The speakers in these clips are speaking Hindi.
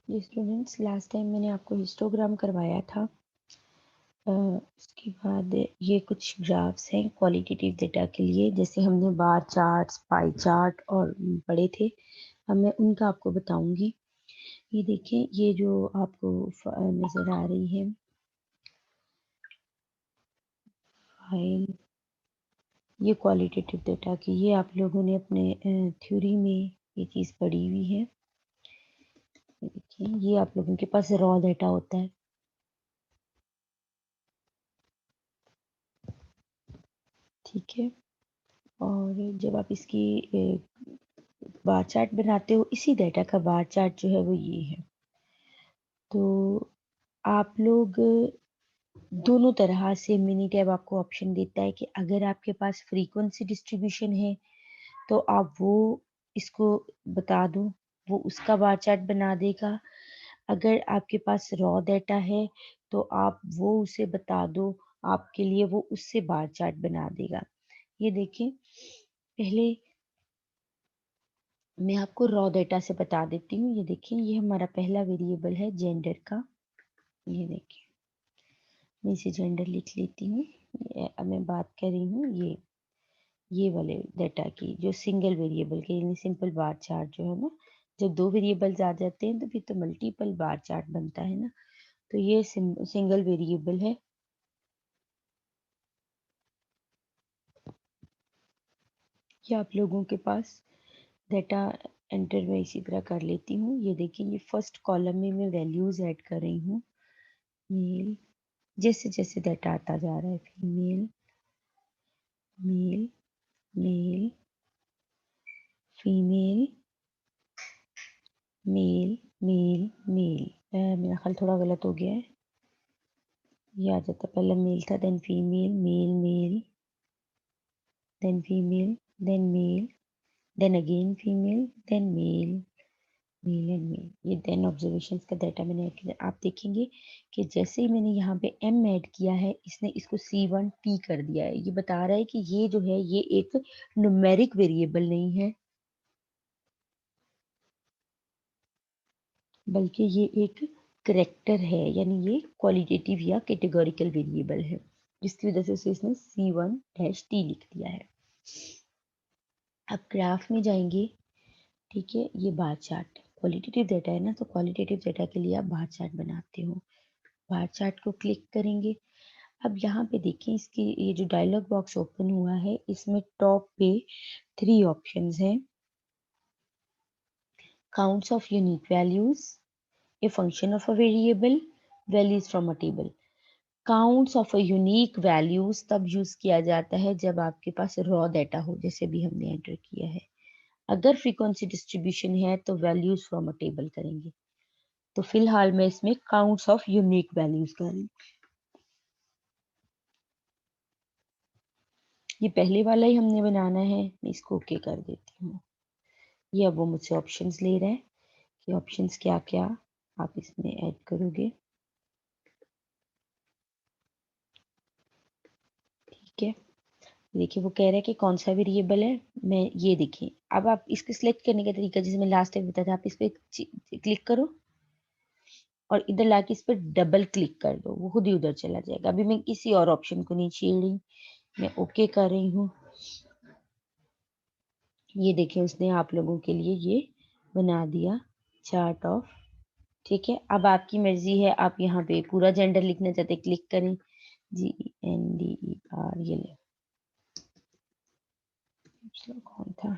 जी स्टूडेंट्स, लास्ट टाइम मैंने आपको हिस्टोग्राम करवाया था। उसके बाद ये कुछ ग्राफ्स हैं क्वालिटेटिव डेटा के लिए, जैसे हमने बार चार्ट्स, पाई चार्ट और पढ़े थे। अब मैं उनका आपको बताऊंगी। ये देखें, ये जो आपको नज़र आ रही है फाइल, ये क्वालिटेटिव डेटा की, ये आप लोगों ने अपने थ्योरी में ये चीज़ पढ़ी हुई है। ये देखिए, ये आप लोगों के पास रॉ डेटा होता है, ठीक है। और जब आप इसकी बार चार्ट बनाते हो, इसी डेटा का बार चार्ट जो है वो ये है। तो आप लोग दोनों तरह से मिनी टैब आपको ऑप्शन देता है कि अगर आपके पास फ्रीक्वेंसी डिस्ट्रीब्यूशन है तो आप वो इसको बता दो, वो उसका बार चार्ट बना देगा। अगर आपके पास रॉ डेटा है तो आप वो उसे बता दो, आपके लिए वो उससे बार चार्ट बना देगा। ये देखें, पहले मैं आपको रॉ डेटा से बता देती हूँ। ये देखिए, ये हमारा पहला वेरिएबल है जेंडर का। ये देखिए, मैं इसे जेंडर लिख लेती हूँ। अब मैं बात कर रही हूँ ये वाले डेटा की, जो सिंगल वेरिएबल के, यानी सिंपल बार चार्ट जो है ना। जब दो वेरिएबल्स आ जाते हैं तो फिर तो मल्टीपल बार चार्ट बनता है ना। तो ये सिंगल वेरिएबल है। ये आप लोगों के पास डेटा एंटर मैं इसी तरह कर लेती हूँ। ये देखिए, ये फर्स्ट कॉलम में मैं वैल्यूज ऐड कर रही हूँ। मेल, जैसे जैसे डेटा आता जा रहा है, female, male, male, female, male, male, male. मेरा ख्याल थोड़ा गलत हो गया है। ये आ जाता, पहले मेल था, then female, male, male, then female, then male, then again female, then male, male and male. ये देन ऑब्जर्वेशंस का डाटा मैंने ऐड किया। आप देखेंगे कि जैसे ही मैंने यहाँ पे एम ऐड किया है, इसने इसको C1T कर दिया है। ये बता रहा है कि ये जो है ये एक न्यूमेरिक वेरिएबल नहीं है, बल्कि ये एक करेक्टर है, यानी ये क्वालिटेटिव या कैटेगोरिकल वेरिएबल है, जिसकी वजह से उसे इसने C1-T लिख दिया है। अब ग्राफ में जाएंगे, ठीक है। ये बार चार्ट क्वालिटेटिव डेटा है ना, तो क्वालिटेटिव डेटा के लिए आप बार चार्ट बनाते हो। बार चार्ट को क्लिक करेंगे। अब यहाँ पे देखें, इसकी ये जो डायलॉग बॉक्स ओपन हुआ है, इसमें टॉप पे 3 ऑप्शंस हैं। Counts of unique values, a function of a variable, values from a table. Counts of a unique values तब यूज किया जाता है जब आपके पास रॉ डेटा हो, जैसे भी हमने एंटर किया है। अगर फ्रीक्वेंसी डिस्ट्रीब्यूशन है तो वैल्यूज फ्रॉम अ टेबल करेंगे। तो फिलहाल मैं इसमें काउंट्स ऑफ यूनिक वैल्यूज करूँ। ये पहले वाला ही हमने बनाना है, मैं इसको ओके कर देती हूँ। ये अब वो मुझसे ऑप्शंस ले रहा है कि ऑप्शंस क्या क्या आप इसमें ऐड करोगे, ठीक है। देखिए, वो कह रहा है कि कौन सा वेरिएबल है। मैं ये देखिए, अब आप इसको सिलेक्ट करने का तरीका, जैसे मैं लास्ट टाइम बताया था, आप इस पर क्लिक करो और इधर लाके इस पर डबल क्लिक कर दो, वो खुद ही उधर चला जाएगा। अभी मैं किसी और ऑप्शन को नहीं छेड़ रही, मैं ओके कर रही हूँ। ये देखिए, उसने आप लोगों के लिए ये बना दिया चार्ट ऑफ, ठीक है। अब आपकी मर्जी है, आप यहाँ पे पूरा जेंडर लिखना चाहते क्लिक करें, GENDER। ये ले, पिछला कौन था,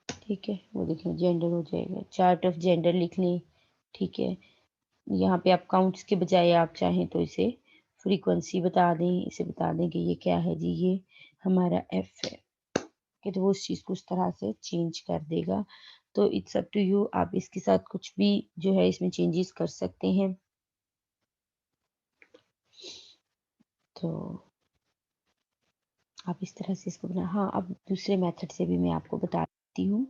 ठीक है। वो देखिए जेंडर हो जाएगा, चार्ट ऑफ जेंडर लिख लें, ठीक है। यहाँ पे आप काउंट्स के बजाय आप चाहें तो इसे फ्रीक्वेंसी बता दें, इसे बता दें कि ये क्या है जी, ये हमारा F है, कि तो वो उस चीज़ को उस तरह से चेंज कर देगा। तो इट्स अप टू यू, आप इसके साथ कुछ भी जो है इसमें चेंजेस कर सकते हैं। तो आप इस तरह से इसको बना, हाँ, अब दूसरे मेथड से भी मैं आपको बताती हूँ।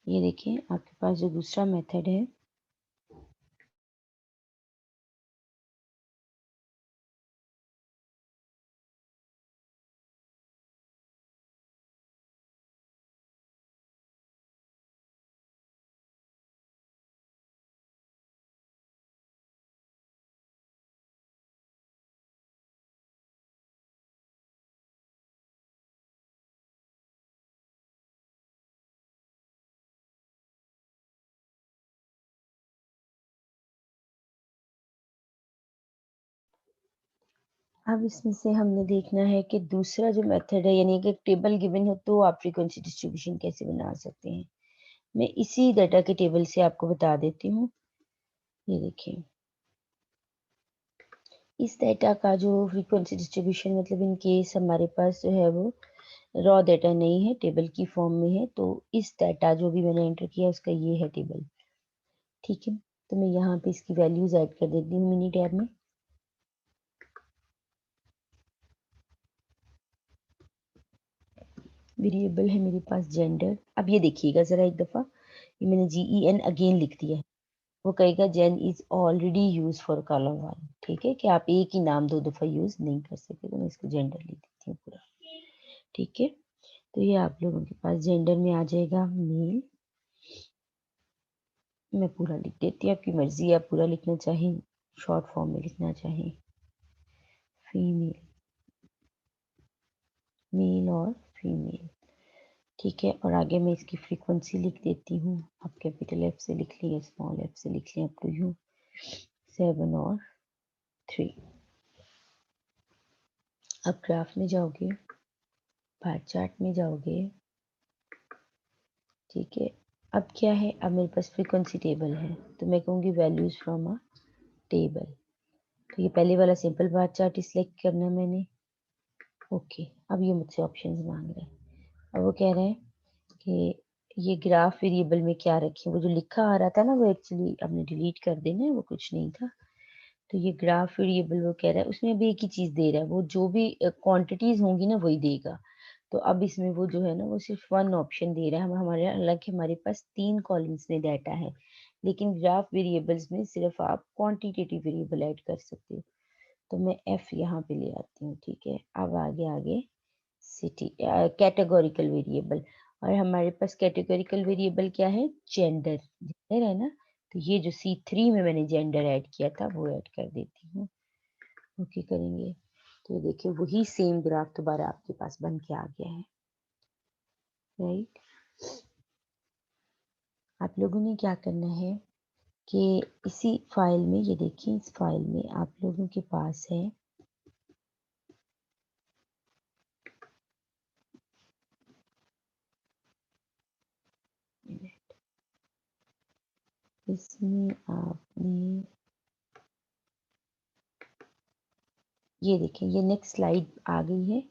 ये देखिए, आपके पास जो दूसरा मेथड है, अब इसमें से हमने देखना है कि दूसरा जो मेथड है, यानी कि टेबल गिवन हो तो आप फ्रीक्वेंसी डिस्ट्रीब्यूशन कैसे बना सकते हैं। मैं इसी डाटा के टेबल से आपको बता देती हूँ। ये देखिए, इस डाटा का जो फ्रीक्वेंसी डिस्ट्रीब्यूशन, मतलब इन केस हमारे पास जो है वो रॉ डाटा नहीं है, टेबल की फॉर्म में है, तो इस डाटा जो भी मैंने एंटर किया उसका ये है टेबल। ठीक है, तो मैं यहाँ पे इसकी वैल्यूज ऐड कर देती हूँ मिनी टैब में। वेरिएबल है मेरे पास जेंडर। अब ये देखिएगा जरा एक दफा, ये मैंने GEN अगेन लिख दिया है। वो कहेगा जेन is already use for column 1। ठीक है, कि आप एक ही नाम दो दफा यूज नहीं कर सकते, तो मैं इसको जेंडर लिख देती हूँ पूरा। ठीक है, तो ये आप लोगों के पास जेंडर में आ जाएगा मेल। मैं पूरा लिख देती हूँ, आपकी मर्जी है, आप पूरा लिखना चाहें, शॉर्ट फॉर्म में लिखना चाहें। फीमेल, मेल और फीमेल। ठीक है, और आगे मैं इसकी फ्रीक्वेंसी लिख देती हूँ। आप कैपिटल F से लिख लिए, स्मॉल f से लिख लिया, अप टू यू। 7 और 3। अब ग्राफ में जाओगे, बार चार्ट में जाओगे। ठीक है, अब क्या है, अब मेरे पास फ्रीक्वेंसी टेबल है, तो मैं कहूँगी वैल्यूज फ्रॉम अ टेबल। तो ये पहले वाला सिंपल बार चार्ट सिलेक्ट करना है मैंने। ओके, अब ये मुझसे ऑप्शंस मांग रहे हैं। अब वो कह रहे हैं कि ये ग्राफ वेरिएबल में क्या रखें। वो जो लिखा आ रहा था ना, वो एक्चुअली आपने डिलीट कर देना है, वो कुछ नहीं था। तो ये ग्राफ वेरिएबल वो कह रहा है, उसमें भी एक ही चीज दे रहा है, वो जो भी क्वांटिटीज होंगी ना वही देगा। तो अब इसमें वो जो है ना, वो सिर्फ वन ऑप्शन दे रहा है। हम हमारे हालांकि हमारे पास 3 कॉलम्स में डाटा है, लेकिन ग्राफ वेरिएबल्स में सिर्फ आप क्वांटिटेटिव वेरिएबल ऐड कर सकते हो। तो मैं F यहाँ पे ले आती हूँ। ठीक है, अब आगे आगे सिटी कैटेगोरिकल वेरिएबल, और हमारे पास कैटेगोरिकल वेरिएबल क्या है, जेंडर। जेंडर है ना, तो ये जो C3 में मैंने जेंडर ऐड किया था वो ऐड कर देती हूँ। ओके करेंगे, तो ये देखिए वही सेम ग्राफ दोबारा आपके पास बन के आ गया है। राइट, आप लोगों ने क्या करना है कि इसी फाइल में, ये देखिए इस फाइल में आप लोगों के पास है, इसमें आपने ये देखिए, ये नेक्स्ट स्लाइड आ गई है।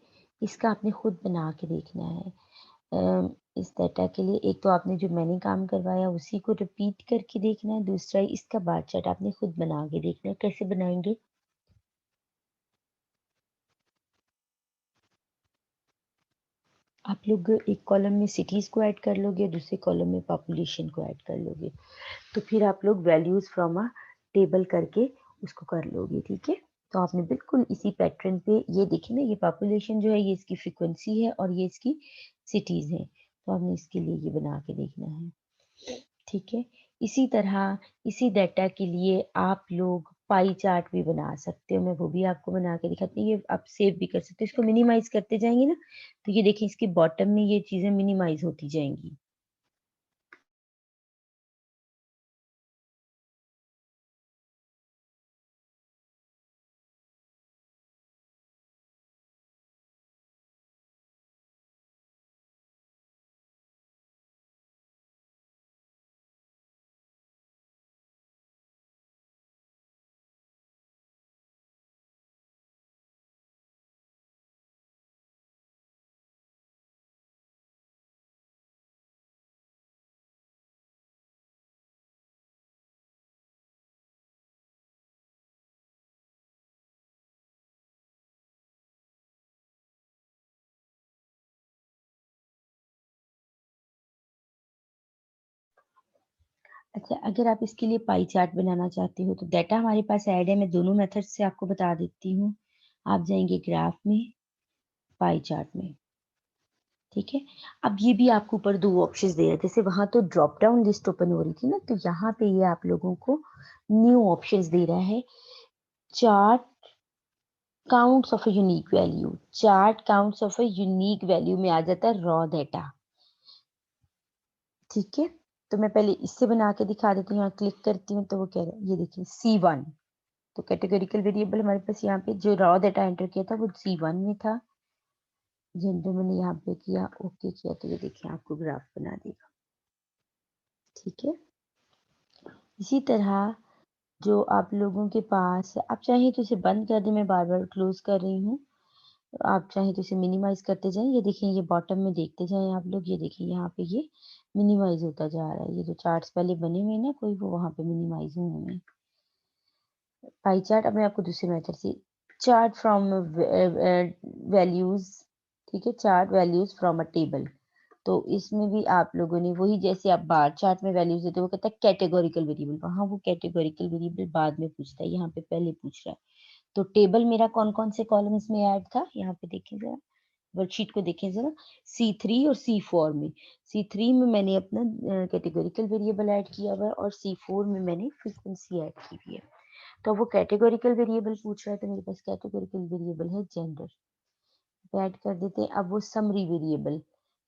इसका आपने खुद बना के देखना है। इस डाटा के लिए एक तो आपने जो मैंने काम करवाया उसी को रिपीट करके देखना है, दूसरा इसका बार चार्ट आपने खुद बना के देखना है। कैसे बनाएंगे, आप लोग एक कॉलम में सिटीज को ऐड कर लोगे, दूसरे कॉलम में पॉपुलेशन को ऐड कर लोगे, तो फिर आप लोग वैल्यूज फ्रॉम अ टेबल करके उसको कर लोगे। ठीक है, तो आपने बिल्कुल इसी पैटर्न पे, ये देखिए ना, ये पॉपुलेशन जो है ये इसकी फ्रीक्वेंसी है और ये इसकी सिटीज है, तो आपने इसके लिए ये बना के देखना है। ठीक है, इसी तरह इसी डाटा के लिए आप लोग पाई चार्ट भी बना सकते हो। मैं वो भी आपको बना के दिखाती हूँ। ये आप सेव भी कर सकते हो, इसको मिनिमाइज करते जाएंगे ना, तो ये देखिए इसके बॉटम में ये चीजें मिनिमाइज होती जाएंगी। अच्छा, अगर आप इसके लिए पाई चार्ट बनाना चाहते हो तो डाटा हमारे पास ऐड है, मैं दोनों मेथड से आपको बता देती हूँ। आप जाएंगे ग्राफ में, पाई चार्ट में। ठीक है, अब ये भी आपको ऊपर दो ऑप्शंस दे रहा है, जैसे वहां तो ड्रॉप डाउन लिस्ट ओपन हो रही थी ना, तो यहाँ पे ये आप लोगों को न्यू ऑप्शंस दे रहा है। Chart counts of a unique value, chart counts of a unique value में आ जाता है रॉ डाटा। ठीक है, तो मैं पहले इससे बना के दिखा देती हूँ। यहाँ क्लिक करती हूँ तो वो कह रहा है, ये देखिए C1, तो कैटेगोरिकल वेरिएबल हमारे पास यहाँ पे जो रॉ डाटा एंटर किया था वो C1 में था। जेंडर मैंने यहाँ पे किया, ओके किया, तो ये देखिए आपको ग्राफ बना देगा। ठीक है, इसी तरह जो आप लोगों के पास, आप चाहें तो इसे बंद कर दें, मैं बार बार क्लोज कर रही हूँ। आप चाहें तो इसे मिनिमाइज करते जाएं। ये देखिए, ये बॉटम में देखते जाएं आप लोग, ये देखिए यहाँ पे ये मिनिमाइज होता जा रहा है। ये जो चार्ट्स पहले बने हुए हैं ना कोई, वो वहां पे मिनिमाइज हुए हैं। पाई चार्ट, अब मैं आपको दूसरे मेथड से, चार्ट फ्रॉम वैल्यूज, ठीक है, chart values from a table. तो इसमें भी आप लोगों ने वही, जैसे आप बार चार्ट में वैल्यूज देते हो, वो कहता है कैटेगोरिकल वेरिएबल, वहां वो कैटेगोरिकल वेरिएबल बाद में पूछता है, यहाँ पे पहले पूछ रहा है। तो टेबल मेरा कौन कौन से कॉलम्स में ऐड था, यहाँ पे देखिए जरा, वर्कशीट को देखें जरा, C3 और C4 में। C3 में मैंने अपना कैटेगोरिकल वेरिएबल ऐड किया हुआ है और C4 में मैंने फ्रीक्वेंसी ऐड की हुई है। तो वो कैटेगोरिकल वेरिएबल पूछ रहा है, तो मेरे पास कैटेगोरिकल वेरिएबल है जेंडर, ऐड कर देते हैं। अब वो समरी वेरिएबल,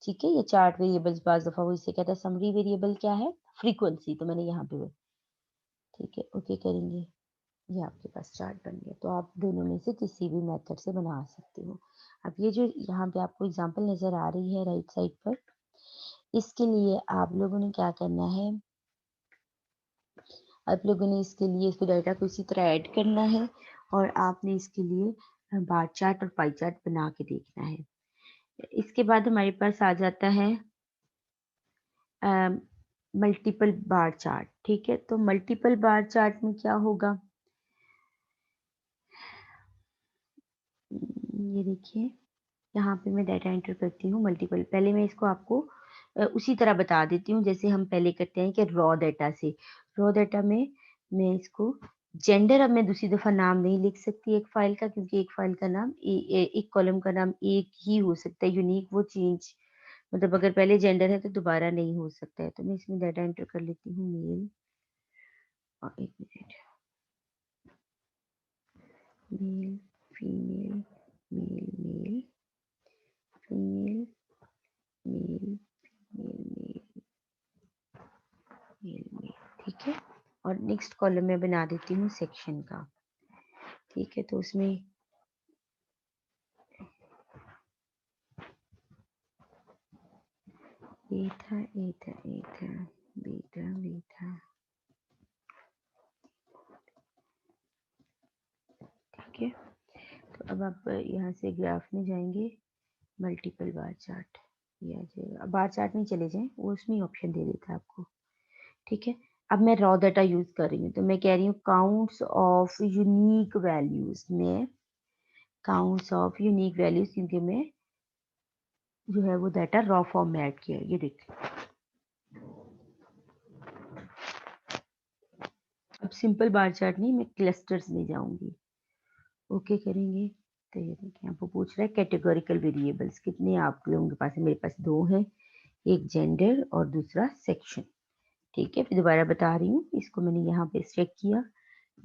ठीक है, ये चार्ट वेरिएबल्स बाज दफा वो इसे कहता है समरी वेरिएबल क्या है, फ्रीक्वेंसी, तो मैंने यहाँ पे, ठीक है, ओके करेंगे, ये आपके पास चार्ट बन गया। तो आप दोनों में से किसी भी मेथड से बना सकते हो। अब ये जो यहाँ पे आपको एग्जांपल नजर आ रही है राइट साइड पर, इसके लिए आप लोगों ने क्या करना है, आप लोगों ने इसके लिए इसको डाटा को इसी तरह ऐड करना है और आपने इसके लिए बार चार्ट और पाई चार्ट बना के देखना है। इसके बाद हमारे पास आ जाता है मल्टीपल बार चार्ट। ठीक है, तो मल्टीपल बार चार्ट में क्या होगा, ये देखिए, यहाँ पे मैं डाटा एंटर करती हूँ मल्टीपल। पहले मैं इसको आपको उसी तरह बता देती हूँ जैसे हम पहले करते हैं कि रॉ डाटा से। रॉ डाटा में मैं इसको जेंडर, अब मैं दूसरी दफ़ा नाम नहीं लिख सकती एक फ़ाइल का, क्योंकि एक फ़ाइल का नाम एक कॉलम का नाम एक ही हो सकता है, यूनिक, वो चेंज, मतलब अगर पहले जेंडर है तो दोबारा नहीं हो सकता है। तो मैं इसमें डाटा एंटर कर लेती हूँ मेल, और एक minute, male, female, male, male, female, male, male, male, male, ठीक है। और नेक्स्ट कॉलम में बना देती हूँ सेक्शन का। ठीक है, तो उसमें ए था, ए था, ए था, बी था, बी था, ठीक है। तो अब आप यहाँ से ग्राफ में जाएंगे, मल्टीपल बार चार्ट, ये आ जाएगा। बार चार्ट में चले जाएं, वो उसमें ऑप्शन दे देता है आपको। ठीक है, अब मैं रॉ डाटा यूज कर रही हूँ, तो मैं कह रही हूँ काउंट्स ऑफ यूनिक वैल्यूज में, काउंट्स ऑफ यूनिक वैल्यूज, क्योंकि मैं जो है वो डाटा रॉ फॉर्म में ऐड किया है। ये देखिए, अब सिंपल बार चार्ट नहीं, मैं क्लस्टर्स में जाऊंगी, ओके करेंगे। तो ये देखिए, आपको पूछ रहा है कैटेगोरिकल वेरिएबल्स कितने आप लोगों के पास है, मेरे पास दो हैं, एक जेंडर और दूसरा सेक्शन। ठीक है, फिर दोबारा बता रही हूँ, इसको मैंने यहाँ पे चेक किया,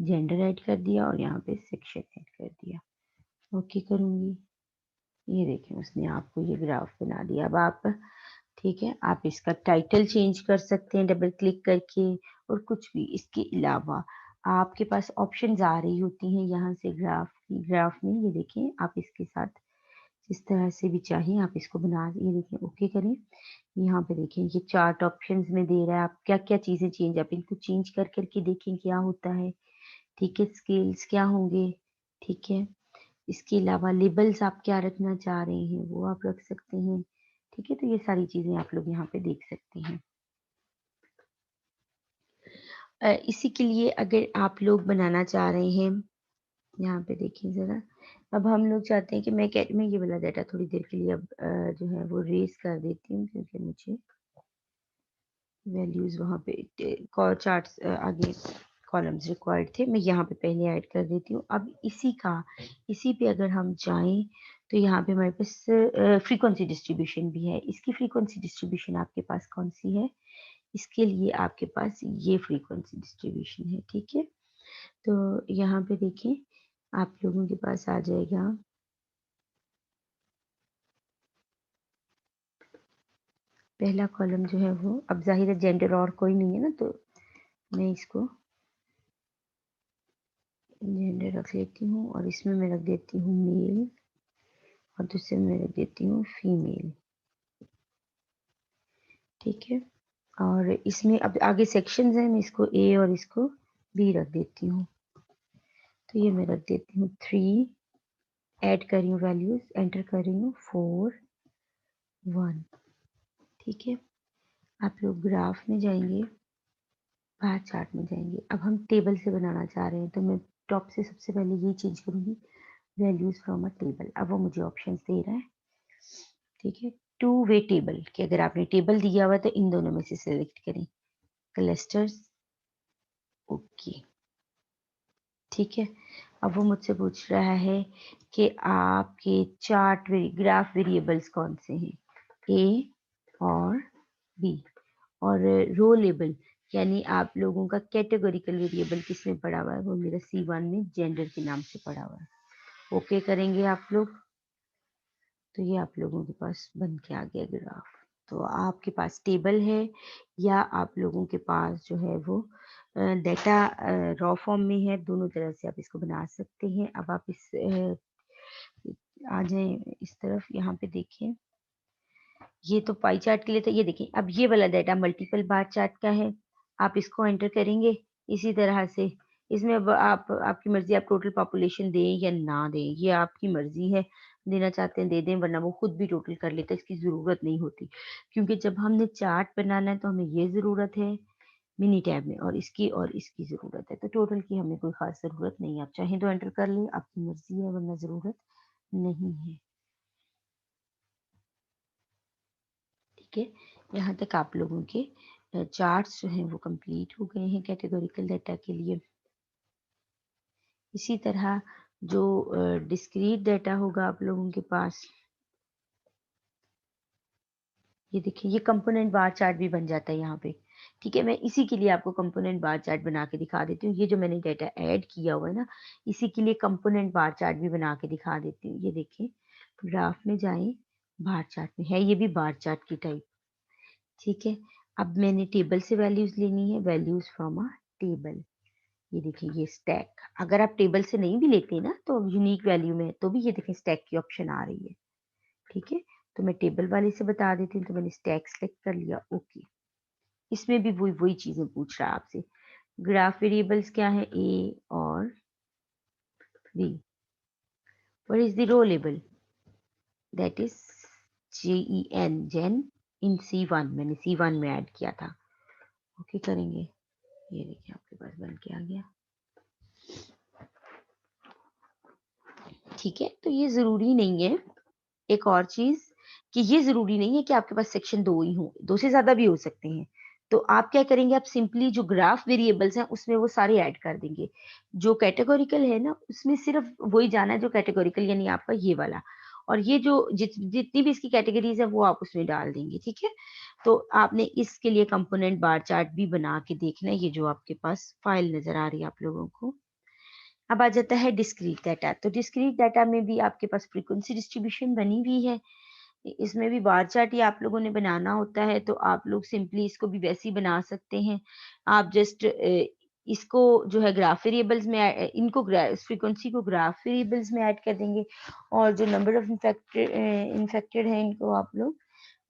जेंडर ऐड कर दिया और यहाँ पे सेक्शन ऐड कर दिया, ओके करूँगी। ये देखें, उसने आपको ये ग्राफ बना दिया। अब आप, ठीक है, आप इसका टाइटल चेंज कर सकते हैं डबल क्लिक करके, और कुछ भी। इसके अलावा आपके पास ऑप्शंस आ रही होती हैं यहाँ से ग्राफ में, ये देखें, आप इसके साथ जिस तरह से भी चाहिए आप इसको बना, ये देखें, ओके करें। यहाँ पे देखें, ये चार्ट ऑप्शंस में दे रहा है, आप क्या क्या चीज़ें चेंज, आप इनको चेंज कर करके देखें क्या होता है। ठीक है, स्केल्स क्या होंगे, ठीक है। इसके अलावा लेबल्स आप क्या रखना चाह रहे हैं वो आप रख सकते हैं। ठीक है, तो ये सारी चीज़ें आप लोग यहाँ पे देख सकते हैं। इसी के लिए अगर आप लोग बनाना चाह रहे हैं, यहाँ पे देखिए ज़रा, अब हम लोग चाहते हैं कि मैं ये वाला डाटा थोड़ी देर के लिए अब जो है वो रेस कर देती हूँ, क्योंकि मुझे वैल्यूज़ वहाँ पे चार्ट्स आगे कॉलम्स रिक्वायर्ड थे, मैं यहाँ पे पहले ऐड कर देती हूँ। अब इसी पे अगर हम जाएं, तो यहाँ पे हमारे पास फ्रीक्वेंसी डिस्ट्रीब्यूशन भी है। इसकी फ्रीक्वेंसी डिस्ट्रीब्यूशन आपके पास कौन सी है, इसके लिए आपके पास ये फ्रीक्वेंसी डिस्ट्रीब्यूशन है। ठीक है, तो यहाँ पे देखें, आप लोगों के पास आ जाएगा, पहला कॉलम जो है वो, अब जाहिर है जेंडर और कोई नहीं है ना, तो मैं इसको जेंडर रख लेती हूँ और इसमें मैं रख देती हूँ मेल और दूसरे में रख देती हूँ फीमेल। ठीक है, और इसमें अब आगे सेक्शंस हैं, मैं इसको ए और इसको बी रख देती हूँ। तो ये मैं रख देती हूँ 3, ऐड कर रही हूँ वैल्यूज, एंटर कर रही हूँ 4 1। ठीक है, आप लोग ग्राफ में जाएंगे, बार चार्ट में जाएंगे। अब हम टेबल से बनाना चाह रहे हैं, तो मैं टॉप से सबसे पहले ये चेंज करूंगी, वैल्यूज फ्रॉम अ टेबल। अब वो मुझे ऑप्शन दे रहा है। ठीक है, टू वे टेबल, कि अगर आपने टेबल दिया हुआ है तो इन दोनों में से सिलेक्ट करें, क्लस्टर्स, ओके। ठीक है, अब वो मुझसे पूछ रहा है कि आपके ग्राफ वेरिएबल्स कौन से हैं, ए और बी, और रो लेबल यानी आप लोगों का कैटेगोरिकल वेरिएबल किसमें पड़ा हुआ है, वो मेरा C1 में जेंडर के नाम से पड़ा हुआ है। ओके करेंगे आप लोग, तो ये आप लोगों के पास बन के आ गया ग्राफ। तो आपके पास टेबल है या आप लोगों के पास जो है वो डेटा रॉ फॉर्म में है, दोनों तरह से आप इसको बना सकते हैं। अब आप इस आ जाएं इस तरफ, यहाँ पे देखें, ये तो पाई चार्ट के लिए था। ये देखिए, अब ये वाला डाटा मल्टीपल बार चार्ट का है, आप इसको एंटर करेंगे इसी तरह से। इसमें अब आप आपकी मर्जी, आप टोटल पॉपुलेशन दें या ना दें, ये आपकी मर्जी है। देना चाहते हैं दे दें, वरना वो खुद भी टोटल कर लेता है, इसकी ज़रूरत नहीं होती। क्योंकि जब हमने चार्ट बनाना है तो हमें ये ज़रूरत है मिनी टैब में, और इसकी ज़रूरत है, तो टोटल की हमें कोई ख़ास ज़रूरत नहीं है। आप चाहें तो एंटर कर लें, आपकी मर्जी है, वरना ज़रूरत नहीं है। ठीक है, यहाँ तक आप लोगों के चार्ट्स जो हैं वो कंप्लीट हो गए हैं कैटेगोरिकल डाटा के लिए। इसी तरह जो डिस्क्रीट डाटा होगा आप लोगों के पास, ये देखिए, ये कंपोनेंट बार चार्ट भी बन जाता है यहाँ पे। ठीक है, मैं इसी के लिए आपको कंपोनेंट बार चार्ट बना के दिखा देती हूँ। ये जो मैंने डाटा ऐड किया हुआ है ना, इसी के लिए कंपोनेंट बार चार्ट भी बना के दिखा देती हूँ। ये देखिए, ग्राफ में जाएं, बार चार्ट में है, ये भी बार चार्ट की टाइप। ठीक है, अब मैंने टेबल से वैल्यूज लेनी है, वैल्यूज फ्रॉम अ टेबल। ये देखिए, ये स्टैक, अगर आप टेबल से नहीं भी लेते ना तो यूनिक वैल्यू में, तो भी ये देखिए स्टैक की ऑप्शन आ रही है। ठीक है, तो मैं टेबल वाले से बता देती हूँ, तो मैंने स्टैक सेलेक्ट कर लिया, ओके। इसमें भी वही वही चीजें पूछ रहा है आपसे। ग्राफ वेरिएबल्स क्या है, ए और B. What is the row label, that is then in C1, मैंने C1 में ऐड किया था। ओके करेंगे, ये देखिए आपके पास बन के आ गया। ठीक है, तो ये जरूरी नहीं है, एक और चीज, कि ये जरूरी नहीं है कि आपके पास सेक्शन 2 ही हो, 2 से ज्यादा भी हो सकते हैं। तो आप क्या करेंगे, आप सिंपली जो ग्राफ वेरिएबल्स हैं उसमें वो सारे ऐड कर देंगे। जो कैटेगोरिकल है ना, उसमें सिर्फ वही जाना है जो कैटेगोरिकल, यानी आपका ये वाला। और ये जो जितनी भी इसकी कैटेगरीज है वो आप उसमें डाल देंगे। ठीक है, तो आपने इसके लिए कंपोनेंट बार चार्ट भी बना के देखना है, ये जो आपके पास फाइल नजर आ रही है आप लोगों को। अब आ जाता है डिस्क्रीट डाटा। तो डिस्क्रीट डाटा में भी आपके पास फ्रीक्वेंसी डिस्ट्रीब्यूशन बनी हुई है। इसमें भी बार चार्ट ही आप लोगों ने बनाना होता है, तो आप लोग सिंपली इसको भी वैसे ही बना सकते हैं। आप जस्ट इसको जो है ग्राफ वेरिएबल्स में इनको फ्रीक्वेंसी को ग्राफ वेरिएबल्स में ऐड कर देंगे, और जो नंबर ऑफ इन्फेक्टेड है इनको आप लोग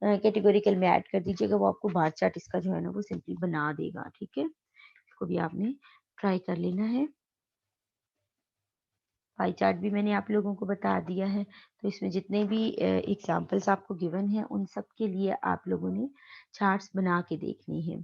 कैटेगोरिकल में ऐड कर दीजिएगा। वो आपको बार चार्ट इसका जो है ना वो सिंपली बना देगा। ठीक है, इसको भी आपने ट्राई कर लेना है। पाई चार्ट भी मैंने आप लोगों को बता दिया है। तो इसमें जितने भी एग्जाम्पल्स आपको गिवन हैं उन सब के लिए आप लोगों ने चार्ट्स बना के देखनी है।